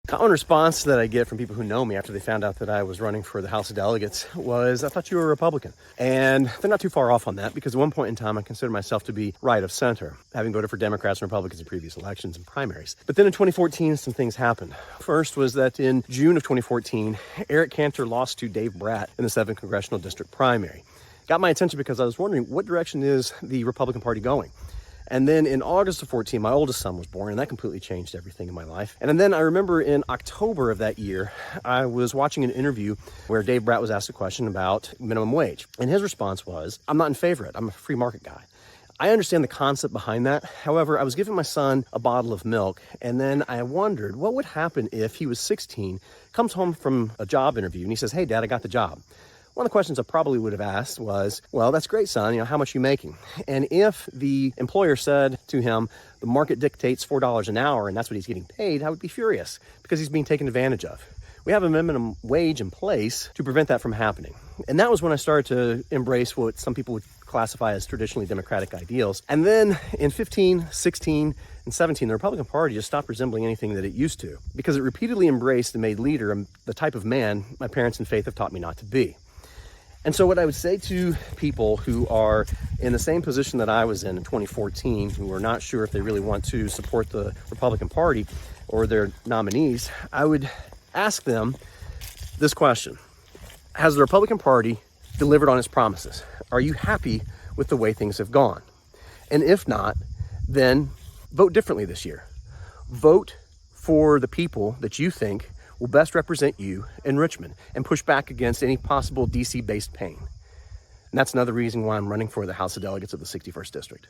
Common response that I get from people who know me after they found out that I was running for the House of Delegates was, I thought you were a Republican. And they're not too far off on that, because at one point in time, I considered myself to be right of center, having voted for Democrats and Republicans in previous elections and primaries. But then in 2014, some things happened. First was that in June of 2014, Eric Cantor lost to Dave Bratt in the 7th Congressional District primary. Got my attention because I was wondering, what direction is the Republican Party going? And then in August of 14, my oldest son was born, and that completely changed everything in my life. And then I remember in October of that year, I was watching an interview where Dave Bratt was asked a question about minimum wage. And his response was, I'm not in favor of it. I'm a free market guy. I understand the concept behind that. However, I was giving my son a bottle of milk, and then I wondered what would happen if he was 16, comes home from a job interview, and he says, hey, Dad, I got the job. One of the questions I probably would have asked was, well, that's great, son, how much are you making? And if the employer said to him, the market dictates $4 an hour and that's what he's getting paid, I would be furious because he's being taken advantage of. We have a minimum wage in place to prevent that from happening. And that was when I started to embrace what some people would classify as traditionally Democratic ideals. And then in 15, 16, and 17, the Republican Party just stopped resembling anything that it used to, because it repeatedly embraced and made leader the type of man my parents in faith have taught me not to be. And so what I would say to people who are in the same position that I was in 2014, who are not sure if they really want to support the Republican Party or their nominees, I would ask them this question. Has the Republican Party delivered on its promises? Are you happy with the way things have gone? And if not, then vote differently this year. Vote for the people that you think will best represent you in Richmond and push back against any possible DC-based pain. And that's another reason why I'm running for the House of Delegates of the 61st District.